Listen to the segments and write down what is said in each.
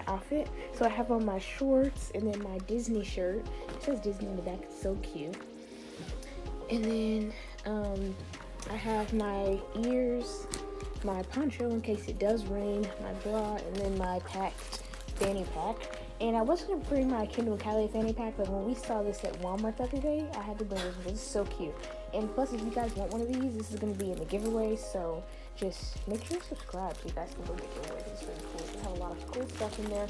outfit. So I have on my shorts and then my Disney shirt. It says Disney in the back. It's so cute. And then I have my ears, my poncho in case it does rain, my bra, and then my packed fanny pack. And I was going to bring my Kendall Callie fanny pack, but when we saw this at Walmart the other day, I had to bring this one. This is so cute. And plus, if you guys want one of these, this is going to be in the giveaway. So just make sure to subscribe so you guys can go get the giveaway. It's really cool. We have a lot of cool stuff in there.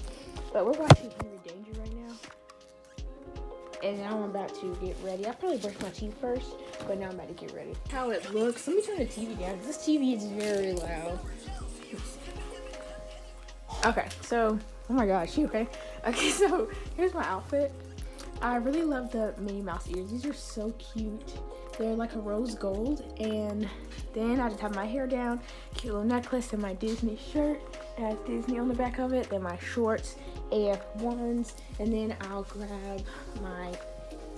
But we're watching Henry Danger right now. And now I'm about to get ready. I probably brush my teeth first, but now I'm about to get ready. How it looks. Let me turn the TV down. This TV is very loud. Okay, so, oh my gosh, you okay? Okay, so here's my outfit. I really love the Minnie Mouse ears. These are so cute. They're like a rose gold. And then I just have my hair down, cute little necklace, and my Disney shirt. It has Disney on the back of it. Then my shorts, AF1s, and then I'll grab my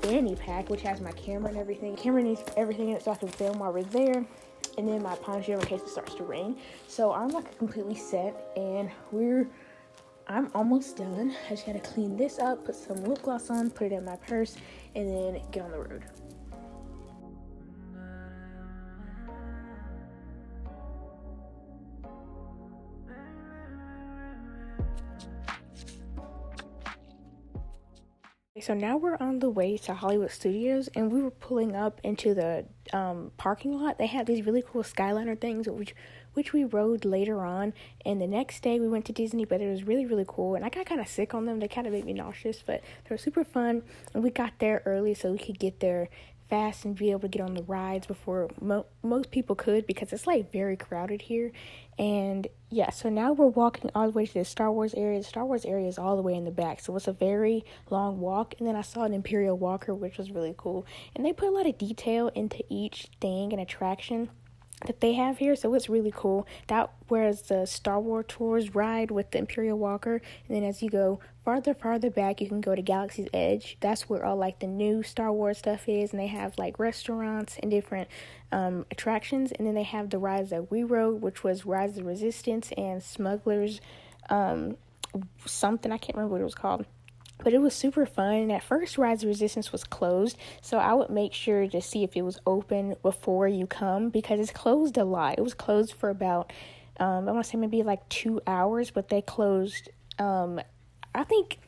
fanny pack, which has my camera and everything. Camera needs everything in it so I can film while we're there. And then my poncho in case it starts to rain. So I'm like completely set, and I'm almost done. I just gotta clean this up, put some lip gloss on, put it in my purse, and then get on the road. So now we're on the way to Hollywood Studios, and we were pulling up into the parking lot. They had these really cool Skyliner things, which we rode later on. And the next day we went to Disney, but it was really, really cool. And I got kind of sick on them. They kind of made me nauseous, but they were super fun. And we got there early so we could get there fast and be able to get on the rides before most people could, because it's like very crowded here. And yeah, so now we're walking all the way to the Star Wars area. The Star Wars area is all the way in the back, so it's a very long walk. And then I saw an Imperial Walker, which was really cool, and they put a lot of detail into each thing and attraction that they have here, so it's really cool. That whereas the Star Wars Tours ride with the Imperial Walker, and then as you go farther back, you can go to Galaxy's Edge. That's where all like the new Star Wars stuff is, and they have like restaurants and different attractions. And then they have the rides that we rode, which was Rise of the Resistance and Smugglers something, I can't remember what it was called. But it was super fun. And at first, Rise of Resistance was closed, so I would make sure to see if it was open before you come, because it's closed a lot. It was closed for about, I want to say maybe like 2 hours, but they closed, I think,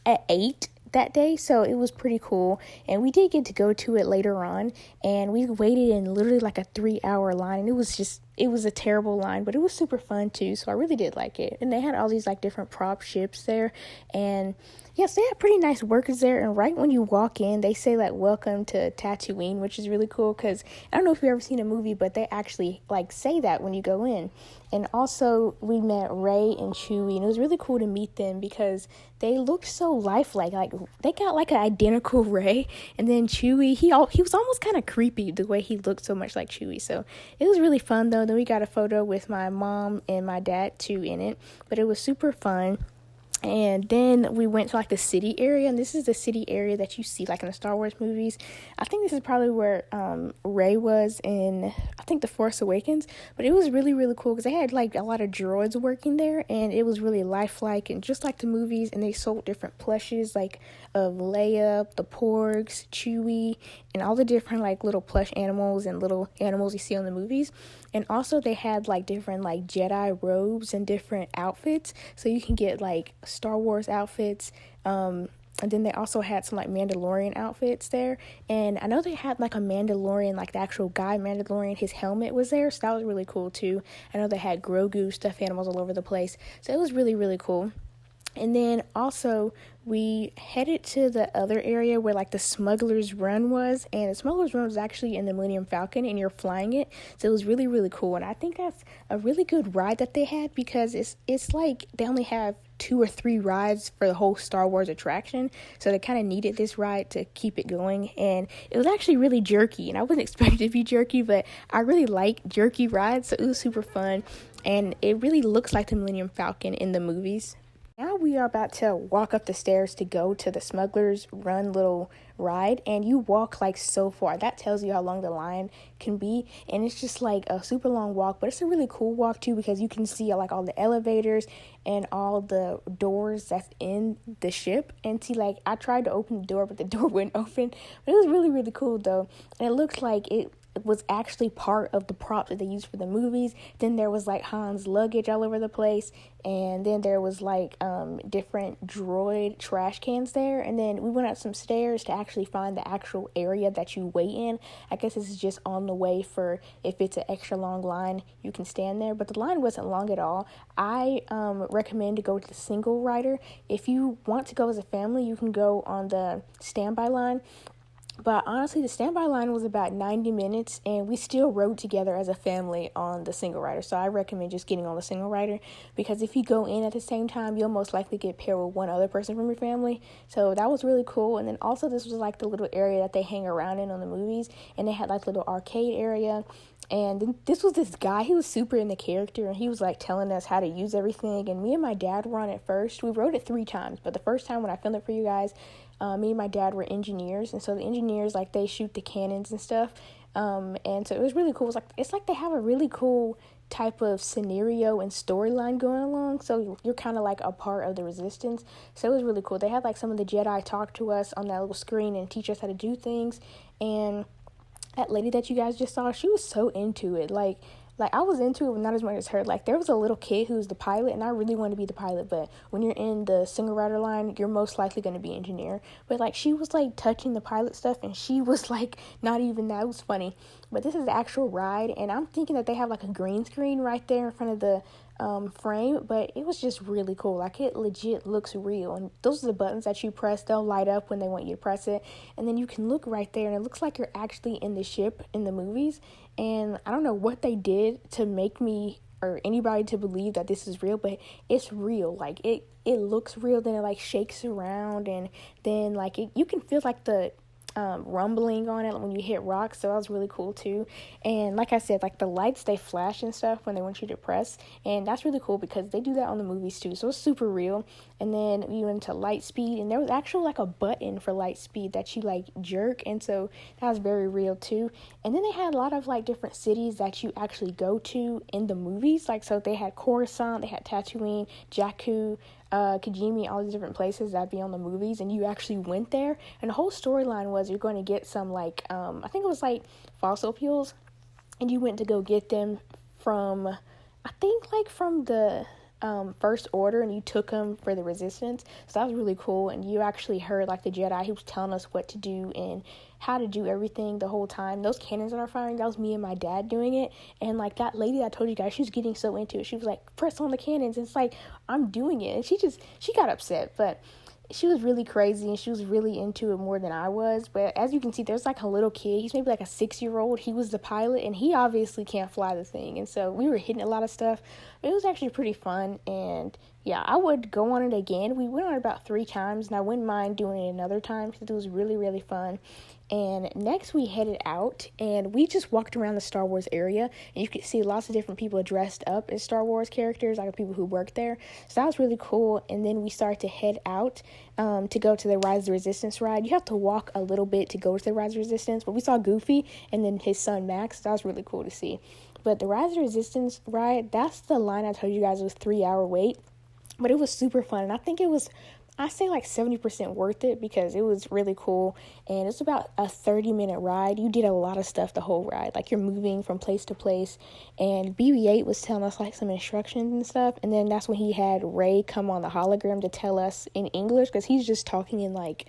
at 8 that day, so it was pretty cool. And we did get to go to it later on, and we waited in literally like a 3-hour line, and it was a terrible line, but it was super fun too, so I really did like it. And they had all these like different prop ships there, and yes, they had pretty nice workers there. And right when you walk in, they say like welcome to Tatooine, which is really cool, because I don't know if you've ever seen a movie, but they actually like say that when you go in. And also we met Rey and Chewie, and it was really cool to meet them because they looked so lifelike. Like they got like an identical Rey, and then Chewie, he was almost kind of creepy the way he looked so much like Chewie. So it was really fun though. Then we got a photo with my mom and my dad too in it, but it was super fun. And then we went to like the city area, and this is the city area that you see like in the Star Wars movies. I think this is probably where Rey was in, I think, The Force Awakens. But it was really, really cool because they had like a lot of droids working there, and it was really lifelike and just like the movies. And they sold different plushes like of Leia, the Porgs, Chewie, and all the different like little plush animals and little animals you see on the movies. And also they had like different like Jedi robes and different outfits, so you can get like Star Wars outfits. And then they also had some like Mandalorian outfits there. And I know they had like a Mandalorian, like the actual guy Mandalorian, his helmet was there, so that was really cool too. I know they had Grogu stuffed animals all over the place, so it was really, really cool. And then also we headed to the other area where like the Smuggler's Run was, and the Smuggler's Run was actually in the Millennium Falcon, and you're flying it, so it was really, really cool. And I think that's a really good ride that they had, because it's like they only have 2 or 3 rides for the whole Star Wars attraction, so they kind of needed this ride to keep it going. And it was actually really jerky, and I wasn't expecting it to be jerky, but I really like jerky rides, so it was super fun. And it really looks like the Millennium Falcon in the movies. Now we are about to walk up the stairs to go to the Smuggler's Run little ride, and you walk like so far. That tells you how long the line can be, and it's just like a super long walk, but it's a really cool walk too, because you can see like all the elevators and all the doors that's in the ship. And see, like, I tried to open the door, but the door wouldn't open. But it was really, really cool though, and it looks like it was actually part of the props that they used for the movies. Then there was like Han's luggage all over the place, and then there was like different droid trash cans there. And then we went up some stairs to actually find the actual area that you wait in. I guess this is just on the way for if it's an extra long line, you can stand there, but the line wasn't long at all. I recommend to go to the single rider. If you want to go as a family, you can go on the standby line. But honestly, the standby line was about 90 minutes, and we still rode together as a family on the single rider. So I recommend just getting on the single rider, because if you go in at the same time, you'll most likely get paired with one other person from your family. So that was really cool. And then also, this was like the little area that they hang around in on the movies, and they had like little arcade area. And then this was this guy, he was super in the character, and he was like telling us how to use everything. And me and my dad were on it first. We rode it 3 times, but the first time when I filmed it for you guys, me and my dad were engineers, and so the engineers, like, they shoot the cannons and stuff, and so it was really cool. It's like they have a really cool type of scenario and storyline going along, so you're kind of like a part of the resistance. So it was really cool. They had like some of the Jedi talk to us on that little screen and teach us how to do things. And that lady that you guys just saw, she was so into it. Like I was into it, but not as much as her. Like, there was a little kid who was the pilot, and I really wanted to be the pilot, but when you're in the single rider line, you're most likely going to be engineer. But, like, she was, like, touching the pilot stuff, and she was, like, not even that. It was funny. But this is the actual ride, and I'm thinking that they have, like, a green screen right there in front of the frame, but it was just really cool. Like, it legit looks real, and those are the buttons that you press. They'll light up when they want you to press it, and then you can look right there, and it looks like you're actually in the ship in the movies. And I don't know what they did to make me or anybody to believe that this is real, but it's real. Like, it looks real. Then it like shakes around, and then like you can feel like the rumbling on it when you hit rocks. So that was really cool too. And like I said, like, the lights, they flash and stuff when they want you to press, and that's really cool because they do that on the movies too. So it's super real. And then we went into light speed, and there was actually like a button for light speed that you like jerk, and so that was very real too. And then they had a lot of like different cities that you actually go to in the movies. Like, so they had Coruscant, they had Tatooine, Jakku, Kijimi, all these different places that be on the movies, and you actually went there. And the whole storyline was you're going to get some like I think it was like fossil fuels, and you went to go get them from, I think, like from the First Order, and you took them for the Resistance. So that was really cool. And you actually heard like the Jedi, he was telling us what to do and how to do everything the whole time. Those cannons that are firing, that was me and my dad doing it. And like that lady that I told you guys, she was getting so into it. She was like, press on the cannons. And it's like, I'm doing it. And she got upset, but she was really crazy, and she was really into it more than I was. But as you can see, there's like a little kid. He's maybe like a 6-year-old. He was the pilot, and he obviously can't fly the thing. And so we were hitting a lot of stuff. But it was actually pretty fun. And yeah, I would go on it again. We went on it about 3 times, and I wouldn't mind doing it another time because it was really, really fun. And next we headed out, and we just walked around the Star Wars area, and you could see lots of different people dressed up as Star Wars characters, like people who work there. So that was really cool. And then we started to head out to go to the Rise of the Resistance ride. You have to walk a little bit to go to the Rise of the Resistance, but we saw Goofy and then his son Max. That was really cool to see. But the Rise of the Resistance ride, that's the line I told you guys, it was 3-hour wait, but it was super fun. And I think it was, I say like 70% worth it because it was really cool. And it's about a 30-minute ride. You did a lot of stuff the whole ride. Like, you're moving from place to place. And BB-8 was telling us like some instructions and stuff. And then that's when he had Ray come on the hologram to tell us in English, because he's just talking in like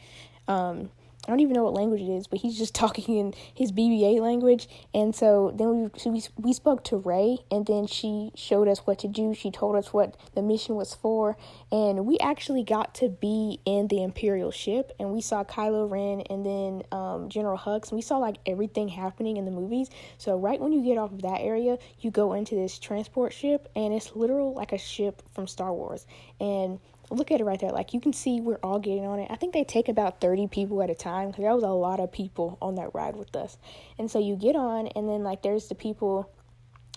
I don't even know what language it is, but he's just talking in his BB-8 language. And so then we spoke to Ray, and then she showed us what to do. She told us what the mission was for, and we actually got to be in the Imperial ship, and we saw Kylo Ren and then General Hux, and we saw like everything happening in the movies. So right when you get off of that area, you go into this transport ship, and it's literal like a ship from Star Wars. And look at it right there. Like, you can see we're all getting on it. I think they take about 30 people at a time, because there was a lot of people on that ride with us. And so you get on, and then like there's the people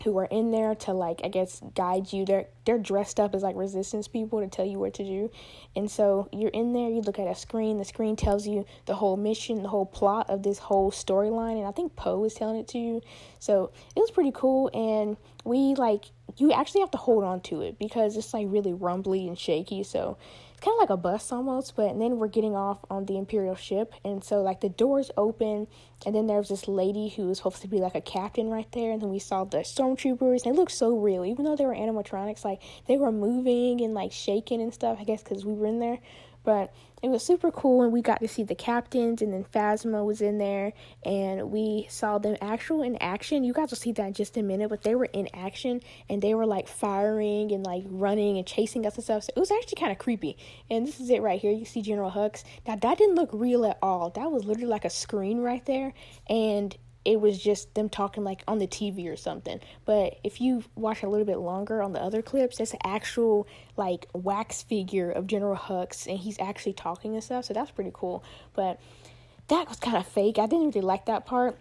who are in there to, like, I guess guide you. They're dressed up as like resistance people to tell you what to do. And so you're in there, you look at a screen, the screen tells you the whole mission, the whole plot of this whole storyline, and I think Poe is telling it to you. So it was pretty cool, and you actually have to hold on to it because it's like really rumbly and shaky. So kind of like a bus almost, but and then we're getting off on the Imperial ship, and so like the doors open, and then there's this lady who was supposed to be like a captain right there, and then we saw the stormtroopers, and they looked so real, even though they were animatronics, like they were moving and like shaking and stuff, I guess because we were in there. But it was super cool, and we got to see the captains, and then Phasma was in there, and we saw them in action. You guys will see that in just a minute, but they were in action, and they were like firing and like running and chasing us and stuff. So it was actually kind of creepy. And this is it right here. You see General Hux. Now that didn't look real at all. That was literally like a screen right there, and it was just them talking like on the TV or something. But if you watch a little bit longer on the other clips, there's an actual like wax figure of General Hux, and he's actually talking and stuff. So that's pretty cool. But that was kind of fake. I didn't really like that part.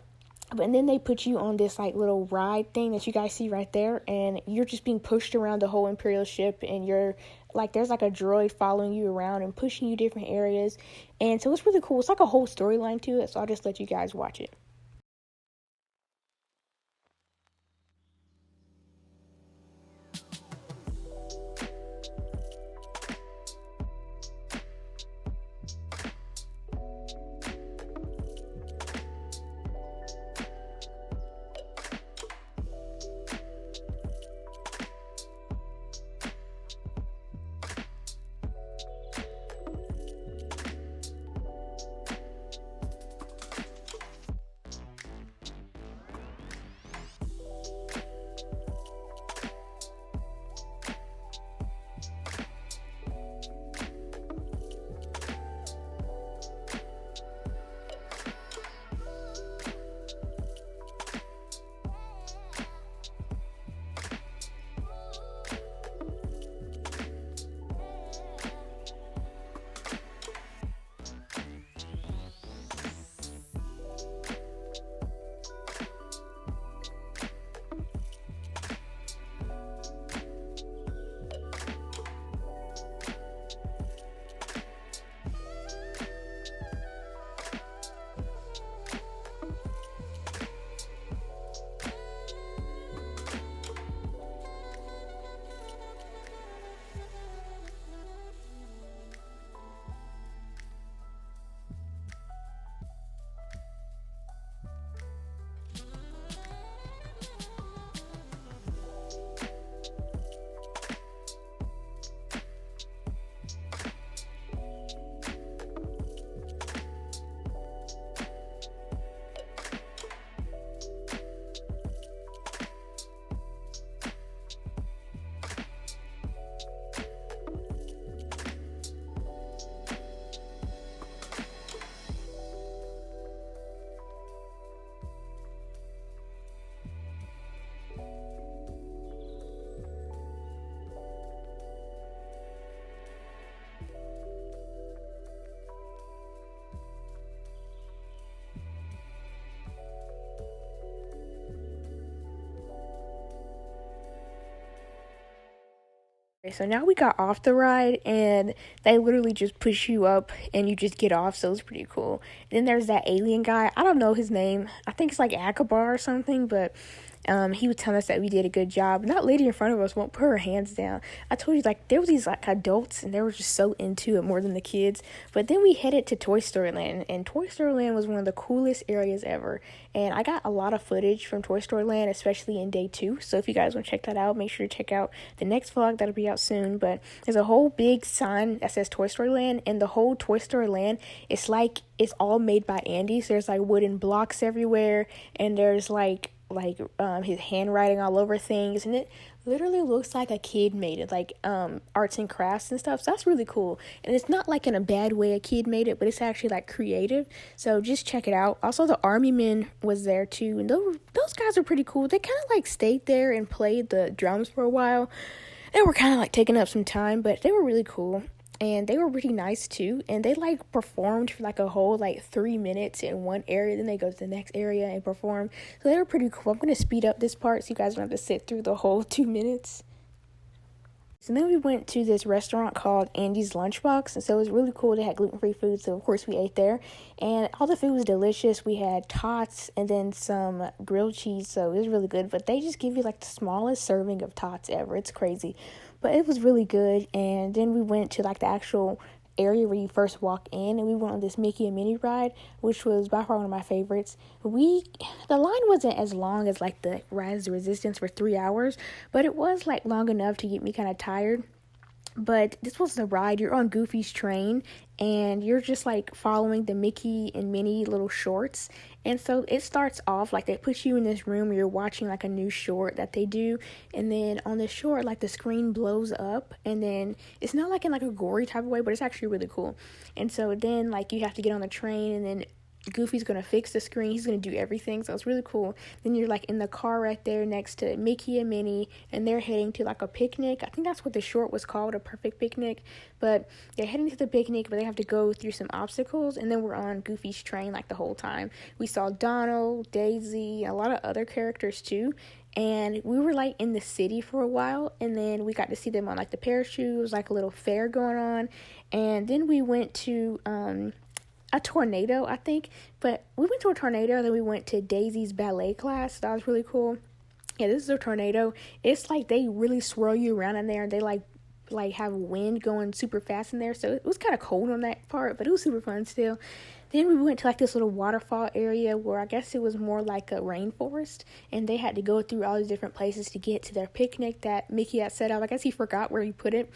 And then they put you on this like little ride thing that you guys see right there, and you're just being pushed around the whole Imperial ship, and you're like, there's like a droid following you around and pushing you different areas. And so it's really cool. It's like a whole storyline to it. So I'll just let you guys watch it. Okay, so now we got off the ride, and they literally just push you up and you just get off, so it's pretty cool. And then there's that alien guy. I don't know his name. I think it's like Akabar or something, but he was telling us that we did a good job. And that lady in front of us won't put her hands down. I told you, like, there was these like adults, and they were just so into it more than the kids. But then we headed to Toy Story Land, and Toy Story Land was one of the coolest areas ever. And I got a lot of footage from Toy Story Land, especially in day 2. So if you guys want to check that out, make sure to check out the next vlog that'll be out soon. But there's a whole big sign that says Toy Story Land, and the whole Toy Story Land, it's like it's all made by Andy. So there's like wooden blocks everywhere, and there's like his handwriting all over things, and it literally looks like a kid made it, like arts and crafts and stuff. So that's really cool, and it's not like in a bad way a kid made it, but it's actually like creative. So just check it out. Also, the army men was there too, and those guys are pretty cool. They kind of like stayed there and played the drums for a while. They were kind of like taking up some time, but they were really cool. and they were really nice too, and they like performed for like a whole like 3 minutes in one area, then they go to the next area and perform. So they were pretty cool. I'm gonna speed up this part so you guys don't have to sit through the whole 2 minutes. So then we went to this restaurant called Andy's Lunchbox, and so it was really cool. They had gluten-free food, so of course we ate there, and all the food was delicious. We had tots and then some grilled cheese, so it was really good. But they just give you like the smallest serving of tots ever. It's crazy, but it was really good. And then we went to like the actual area where you first walk in, and we went on this Mickey and Minnie ride, which was by far one of my favorites. The line wasn't as long as like the Rise of the Resistance for 3 hours, but it was like long enough to get me kind of tired. But this was the ride. You're on Goofy's train, and you're just like following the Mickey and Minnie little shorts. And so it starts off like they put you in this room where you're watching like a new short that they do, and then on the short like the screen blows up, and then it's not like in like a gory type of way, but it's actually really cool. And so then like you have to get on the train, and then Goofy's gonna fix the screen. He's gonna do everything, so it's really cool. Then you're like in the car right there next to Mickey and Minnie, and they're heading to like a picnic. I think that's what the short was called, a perfect picnic. But they're heading to the picnic, but they have to go through some obstacles, and then we're on Goofy's train like the whole time. We saw Donald, Daisy, a lot of other characters too. And we were like in the city for a while, and then we got to see them on like the parachutes, like a little fair going on. And then we went to a tornado, I think, but we went to a tornado, then we went to Daisy's ballet class. That was really cool. Yeah, this is a tornado. It's like they really swirl you around in there, and they like have wind going super fast in there, so it was kind of cold on that part, but it was super fun still. Then we went to like this little waterfall area where I guess it was more like a rainforest, and they had to go through all these different places to get to their picnic that Mickey had set up. I guess he forgot where he put it,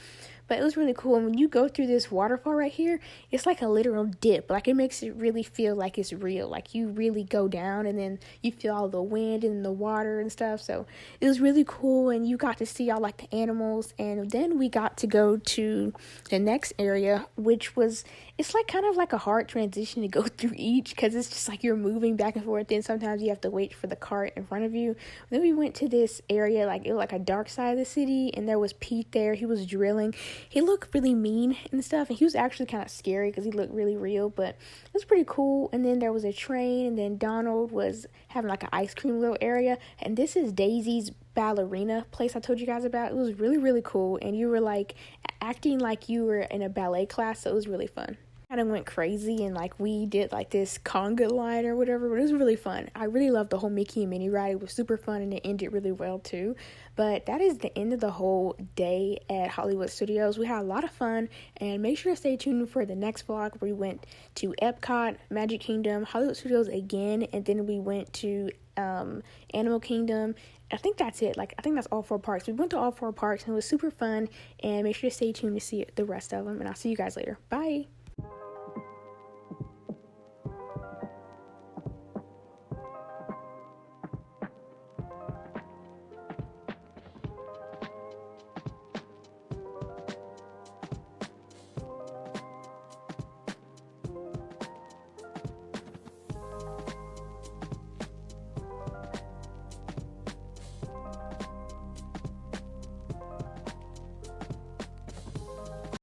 but it was really cool. And when you go through this waterfall right here, it's like a literal dip. Like it makes it really feel like it's real. Like you really go down, and then you feel all the wind and the water and stuff. So it was really cool, and you got to see all like the animals. And then we got to go to the next area, which was, it's like kind of like a hard transition to go through each, because it's just like you're moving back and forth, then sometimes you have to wait for the cart in front of you. Then we went to this area, like it was like a dark side of the city, and there was Pete there. He was drilling. He looked really mean and stuff, and he was actually kind of scary because he looked really real, but it was pretty cool. And then there was a train, and then Donald was having like an ice cream little area, and this is Daisy's ballerina place I told you guys about. It was really, really cool, and you were like acting like you were in a ballet class, so it was really fun. Kind of went crazy, and like we did like this conga line or whatever, but it was really fun. I really loved the whole Mickey and Minnie ride. It was super fun, and it ended really well too. But that is the end of the whole day at Hollywood Studios. We had a lot of fun, and make sure to stay tuned for the next vlog where we went to Epcot, Magic Kingdom, Hollywood Studios again, and then we went to Animal Kingdom. I think that's it. Like I think that's all 4 parks. We went to all 4 parks, and it was super fun. And make sure to stay tuned to see the rest of them, and I'll see you guys later. Bye.